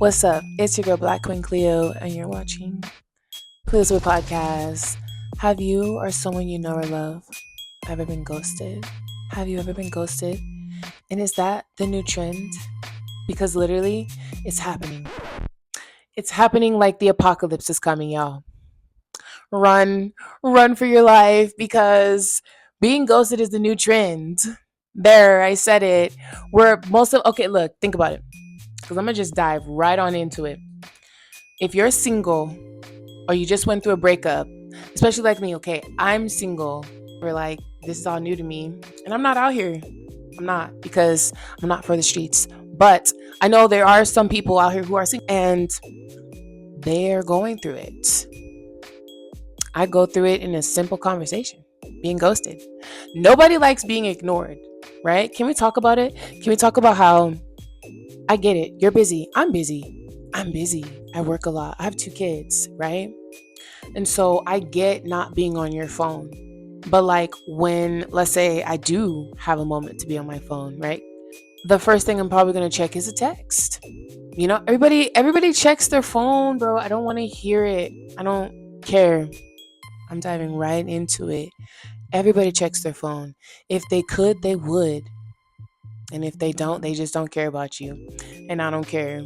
What's up? It's your girl Black Queen Cleo, and you're watching Cleo's Way Podcast. Have you or someone you know or love ever been ghosted? Have you ever been ghosted? And is that the new trend? Because literally, it's happening. It's happening like the apocalypse is coming, y'all. Run, run for your life because being ghosted is the new trend. There, I said it. Okay, look, think about it. Because I'm going to just dive right on into it. If you're single or you just went through a breakup, especially like me, okay, I'm single. We're like, this is all new to me. And I'm not out here. I'm not because I'm not for the streets. But I know there are some people out here who are single and they're going through it. I go through it in a simple conversation, being ghosted. Nobody likes being ignored, right? Can we talk about it? Can we talk about how I get it? You're busy. I'm busy. I'm busy. I work a lot. I have 2 kids, right? And so I get not being on your phone. But like when, let's say I do have a moment to be on my phone, right? The first thing I'm probably going to check is a text. You know, everybody checks their phone, bro. I don't want to hear it. I don't care. I'm diving right into it. Everybody checks their phone. If they could, they would. And if they don't, they just don't care about you. And I don't care.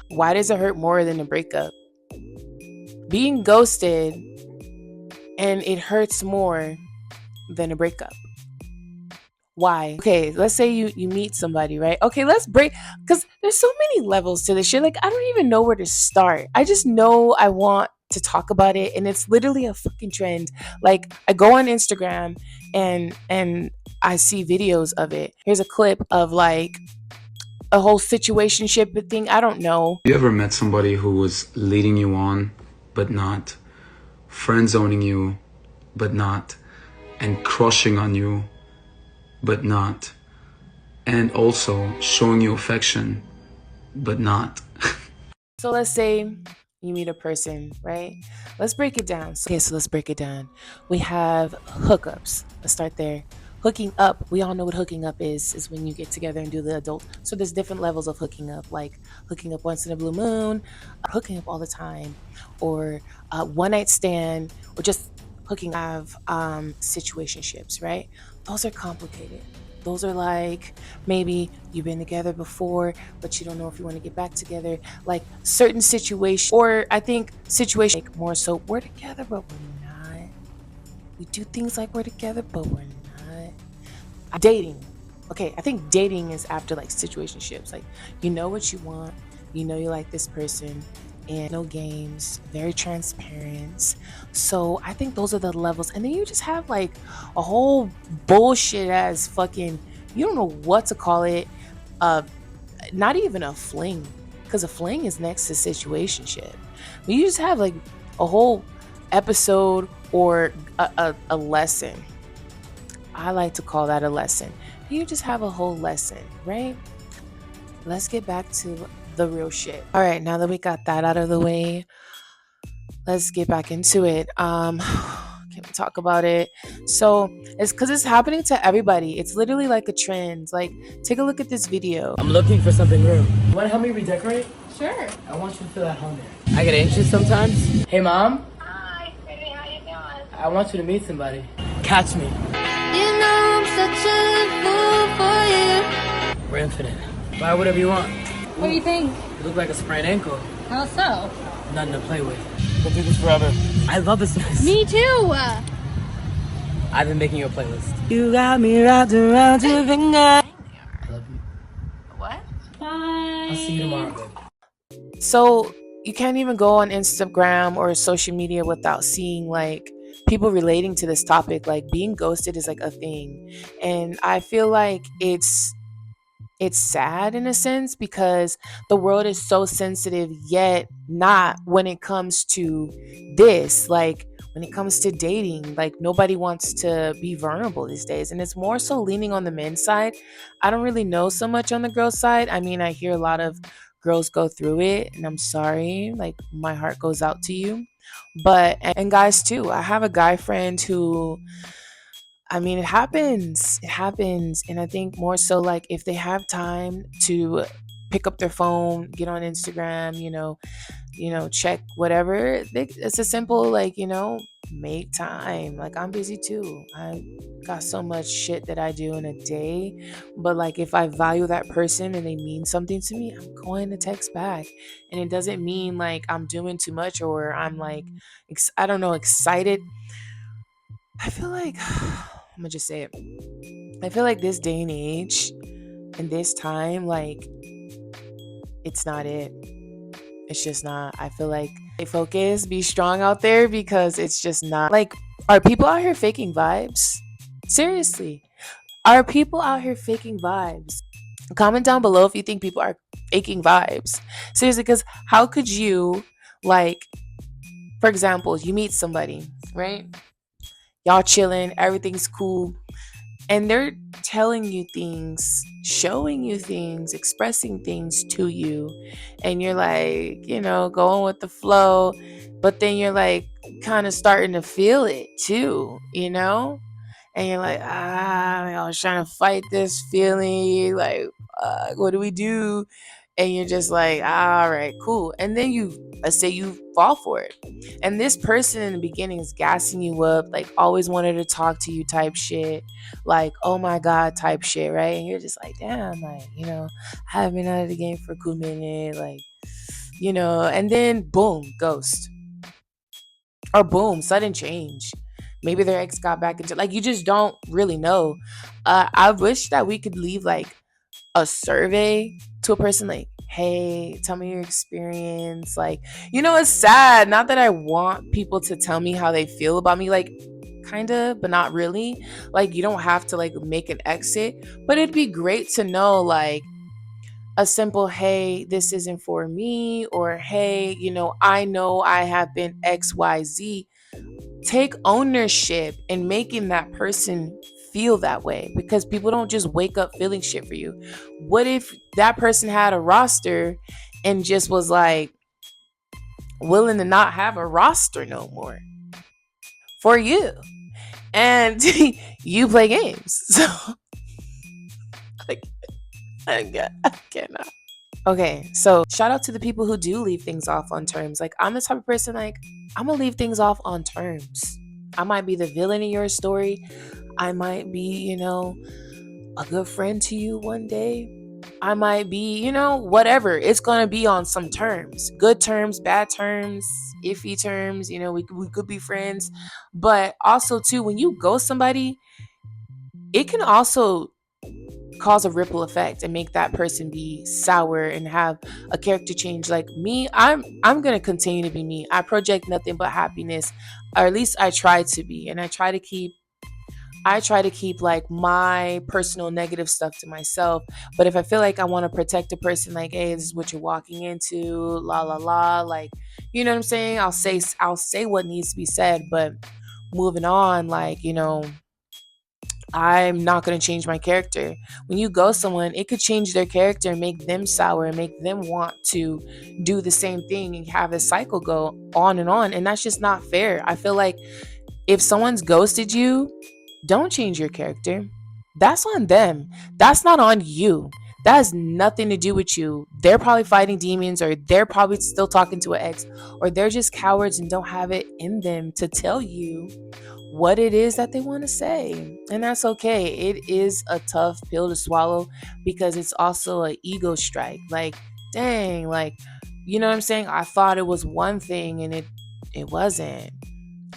Why does it hurt more than a breakup? Being ghosted and it hurts more than a breakup. Why? Okay, let's say you meet somebody, right? Okay, let's break because there's so many levels to this shit. Like I don't even know where to start. I just know I want to talk about it and it's literally a fucking trend. Like I go on Instagram and I see videos of it. Here's a clip of like a whole situationship thing. I don't know. You ever met somebody who was leading you on, but not, friend zoning you, but not, and crushing on you, but not, and also showing you affection, but not? So let's say you meet a person, right? Let's break it down. So let's break it down. We have hookups. Let's start there. Hooking up, we all know what hooking up is when you get together and do the adult. So there's different levels of hooking up, like hooking up once in a blue moon, hooking up all the time, or one night stand, or just hooking have situationships, right? Those are complicated. Those are like maybe you've been together before, but you don't know if you want to get back together. Like certain situations, or I think situations like more so we're together, but we're not. We do things like we're together, but we're not. Dating. Okay, I think dating is after like situationships. Like you know what you want, you know you like this person, and no games, very transparent. So I think those are the levels. And then you just have like a whole bullshit ass fucking, you don't know what to call it. Uh Not even a fling. Because a fling is next to situationship. But you just have like a whole episode or a lesson. I like to call that a lesson. You just have a whole lesson, right? Let's get back to the real shit. All right, now that we got that out of the way, let's get back into it. Can we talk about it? So it's because it's happening to everybody. It's literally like a trend. Like, take a look at this video. I'm looking for something new. You want to help me redecorate? Sure. I want you to feel at home there. I get anxious sometimes. Hey, Mom. Hi, baby, how you doing? I want you to meet somebody. Catch me. You know I'm such a fool for you. We're infinite. Buy whatever you want. What do you think? You look like a sprained ankle. How so? Nothing to play with. We'll do this forever. I love this place. Me too. I've been making you a playlist. You got me wrapped around your finger. I love you. What? Bye. I'll see you tomorrow, babe. So you can't even go on Instagram or social media without seeing like people relating to this topic. Like being ghosted is like a thing. And I feel like it's sad in a sense because the world is so sensitive, yet not when it comes to this. Like when it comes to dating, like nobody wants to be vulnerable these days. And it's more so leaning on the men's side. I don't really know so much on the girls' side. I mean, I hear a lot of girls go through it, and I'm sorry. Like my heart goes out to you. But and guys too. I have a guy friend who, I mean, it happens. It happens. And I think more so like if they have time to pick up their phone, get on Instagram, check whatever. It's a simple, like, make time. Like, I'm busy too. I got so much shit that I do in a day. But, like, if I value that person and they mean something to me, I'm going to text back. And it doesn't mean like I'm doing too much or I'm like, I don't know, excited. I feel like, I'm gonna just say it. I feel like this day and age and this time, like, it's not it. It's just not. I feel like stay focused, be strong out there because it's just not. Like, are people out here faking vibes? Seriously. Are people out here faking vibes? Comment down below if you think people are faking vibes. Seriously, because how could you, like, for example, you meet somebody, right? Y'all chilling, everything's cool, and they're telling you things, showing you things, expressing things to you, and you're like, going with the flow, but then you're like kind of starting to feel it too, and you're like, I was trying to fight this feeling, like, what do we do? And you're just like, all right, cool. And then let's say you fall for it. And this person in the beginning is gassing you up, like always wanted to talk to you type shit, like, oh my God type shit, right? And you're just like, damn, like, I haven't been out of the game for a cool minute, like, and then boom, ghost. Or boom, sudden change. Maybe their ex got back into, like, you just don't really know. I wish that we could leave like a survey to a person, like, hey, tell me your experience. Like, it's sad. Not that I want people to tell me how they feel about me, like, kind of, but not really. Like, you don't have to like make an exit, but it'd be great to know, like, a simple, hey, this isn't for me, or hey, I know I have been XYZ. Take ownership in making that person feel that way, because people don't just wake up feeling shit for you. What if that person had a roster and just was like willing to not have a roster no more for you, and you play games? So, like, I cannot. Okay, so shout out to the people who do leave things off on terms. Like, I'm the type of person, like, I'm gonna leave things off on terms. I might be the villain in your story. I might be, a good friend to you one day. I might be, whatever. It's gonna be on some terms. Good terms, bad terms, iffy terms, we could be friends. But also too, when you ghost somebody, it can also cause a ripple effect and make that person be sour and have a character change. Like me, I'm gonna continue to be me. I project nothing but happiness, or at least I try to be, and I try to keep like my personal negative stuff to myself. But if I feel like I want to protect a person, like, hey, this is what you're walking into, la la la, like, you know what I'm saying? I'll say what needs to be said, but moving on, like, I'm not going to change my character. When you ghost someone, it could change their character and make them sour and make them want to do the same thing and have a cycle go on and on. And that's just not fair. I feel like if someone's ghosted you, don't change your character. That's on them. That's not on you. That has nothing to do with you. They're probably fighting demons, or they're probably still talking to an ex, or they're just cowards and don't have it in them to tell you what it is that they want to say. And that's okay. It is a tough pill to swallow because it's also an ego strike. Like, dang, like, you know what I'm saying? I thought it was one thing and it wasn't.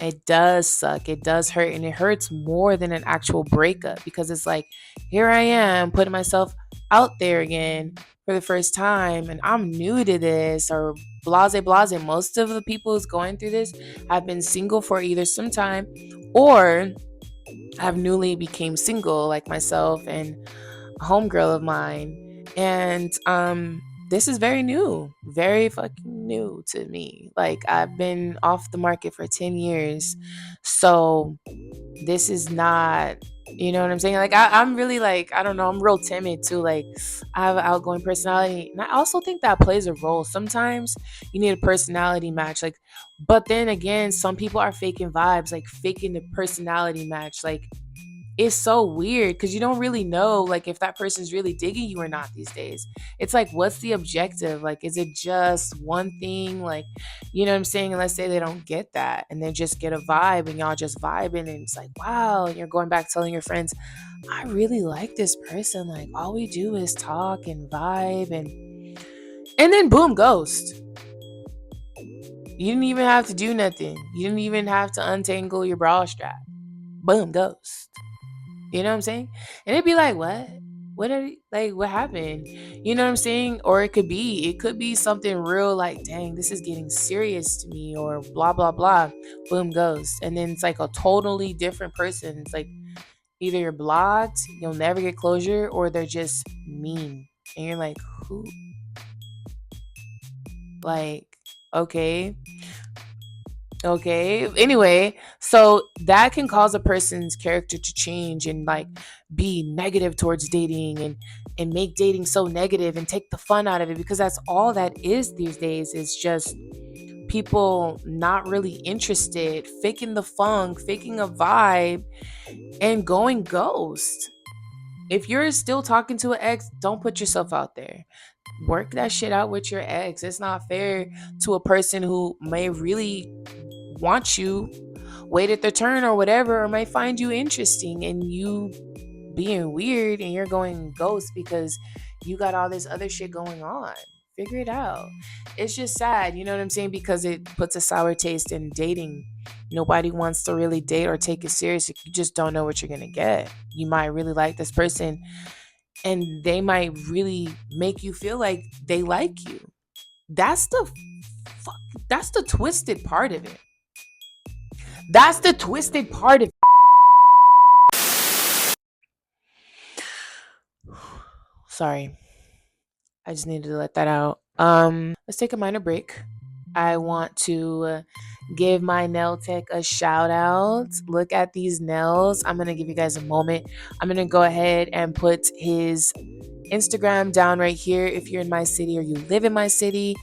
It does suck. It does hurt, and it hurts more than an actual breakup, because it's like, here I am putting myself out there again for the first time, and I'm new to this, or blase blase. Most of the people who's going through this have been single for either some time or have newly became single, like myself and a homegirl of mine. And this is very new, very fucking new to me. Like, I've been off the market for 10 years. So this is not, you know what I'm saying? Like, I'm really, like, I don't know, I'm real timid too. Like, I have an outgoing personality. And I also think that plays a role. Sometimes you need a personality match. Like, but then again, some people are faking vibes, like faking the personality match. Like, it's so weird because you don't really know like if that person's really digging you or not these days. It's like, what's the objective? Like, is it just one thing? Like, you know what I'm saying? And let's say they don't get that and they just get a vibe and y'all just vibing and it's like, wow, and you're going back telling your friends, I really like this person. Like, all we do is talk and vibe and then boom, ghost. You didn't even have to do nothing. You didn't even have to untangle your bra strap. Boom, ghost. You know what I'm saying? And it'd be like, what? What happened? You know what I'm saying? Or it could be something real like, dang, this is getting serious to me, or blah blah blah. Boom, ghost. And then it's like a totally different person. It's like either you're blocked, you'll never get closure, or they're just mean. And you're like, who? Like, okay. Okay. Anyway, so that can cause a person's character to change and like be negative towards dating and make dating so negative and take the fun out of it, because that's all that is these days, is just people not really interested, faking the funk, faking a vibe and going ghost. If you're still talking to an ex, don't put yourself out there. Work that shit out with your ex. It's not fair to a person who may really want you, waited their turn or whatever, or might find you interesting, and you being weird and you're going ghost because you got all this other shit going on. Figure it out. It's just sad, you know what I'm saying? Because it puts a sour taste in dating. Nobody wants to really date or take it serious if you just don't know what you're gonna get. You might really like this person and they might really make you feel like they like you. That's the fuck, that's the twisted part of it. That's the twisted part of it. Sorry. I just needed to let that out. Let's take a minor break. I want to give my nail tech a shout out. Look at these nails. I'm going to give you guys a moment. I'm going to go ahead and put his Instagram down right here if you're in my city or you live in my city.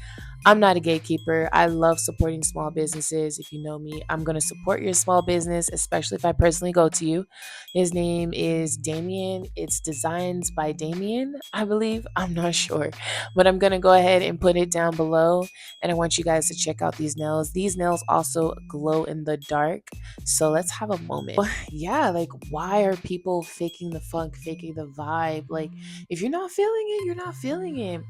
I'm not a gatekeeper. I love supporting small businesses. If you know me, I'm going to support your small business, especially if I personally go to you. His name is Damien. It's Designs by Damien, I believe. I'm not sure. But I'm going to go ahead and put it down below. And I want you guys to check out these nails. These nails also glow in the dark. So let's have a moment. Yeah, like, why are people faking the funk, faking the vibe? Like, if you're not feeling it, you're not feeling it.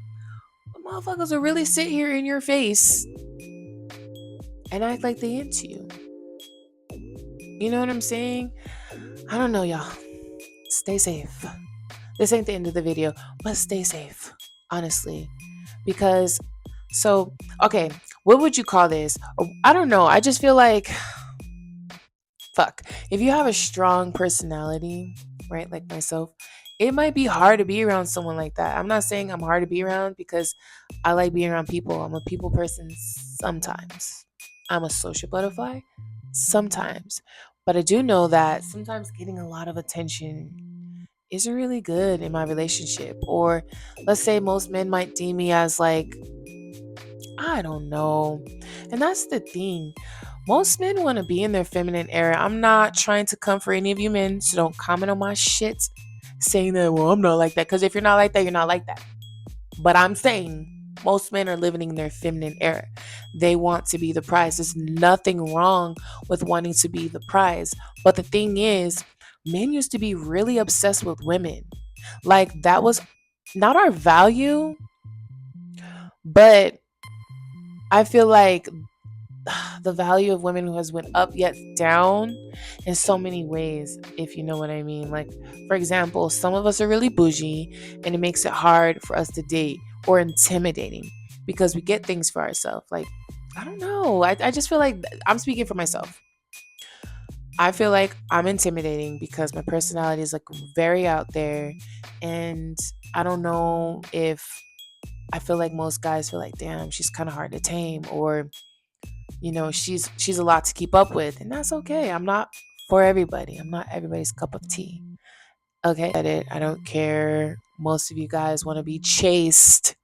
But motherfuckers will really sit here in your face and act like they into you. You know what I'm saying? I don't know, y'all. Stay safe. This ain't the end of the video, but stay safe, honestly. Because, so, okay, what would you call this? I don't know. I just feel like, fuck. If you have a strong personality, right, like myself, it might be hard to be around someone like that. I'm not saying I'm hard to be around because I like being around people. I'm a people person sometimes. I'm a social butterfly sometimes. But I do know that sometimes getting a lot of attention isn't really good in my relationship. Or let's say most men might deem me as like, I don't know. And that's the thing. Most men want to be in their feminine era. I'm not trying to come for any of you men, so don't comment on my shit saying that, well, I'm not like that. Because if you're not like that, you're not like that. But I'm saying most men are living in their feminine era. They want to be the prize. There's nothing wrong with wanting to be the prize. But the thing is, men used to be really obsessed with women. Like, that was not our value, but I feel like the value of women has went up yet down in so many ways, if you know what I mean. Like, for example, some of us are really bougie and it makes it hard for us to date, or intimidating because we get things for ourselves. Like, I don't know. I just feel like I'm speaking for myself. I feel like I'm intimidating because my personality is like very out there, and I don't know if I feel like most guys feel like, damn, she's kind of hard to tame, or she's a lot to keep up with, and that's okay. I'm not for everybody. I'm not everybody's cup of tea. Okay, get it. I don't care. Most of you guys want to be chased.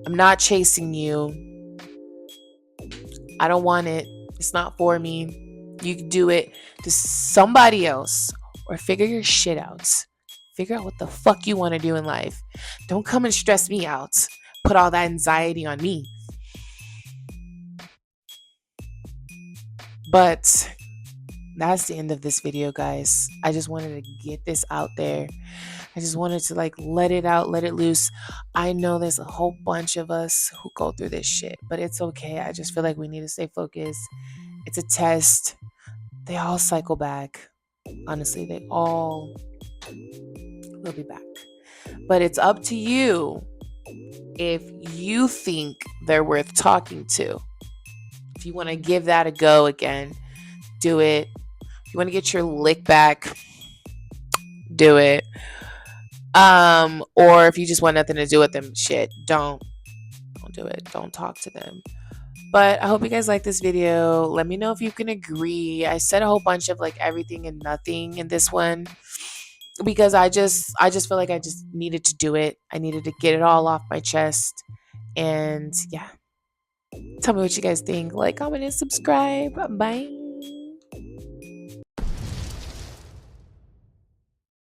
I'm not chasing you. I don't want it. It's not for me. You can do it to somebody else, or figure your shit out. Figure out what the fuck you want to do in life. Don't come and stress me out. Put all that anxiety on me. But that's the end of this video, guys. I just wanted to get this out there. I just wanted to like let it out, let it loose. I know there's a whole bunch of us who go through this shit, but it's okay. I just feel like we need to stay focused. It's a test. They all cycle back. Honestly, they all will be back. But it's up to you if you think they're worth talking to. If you want to give that a go again, do it. If you want to get your lick back, do it. Or if you just want nothing to do with them, shit, don't do it. Don't talk to them. But I hope you guys like this video. Let me know if you can agree. I said a whole bunch of like everything and nothing in this one because I just feel like I just needed to do it. I needed to get it all off my chest. And yeah. Tell me what you guys think. Like, comment, and subscribe. Bye.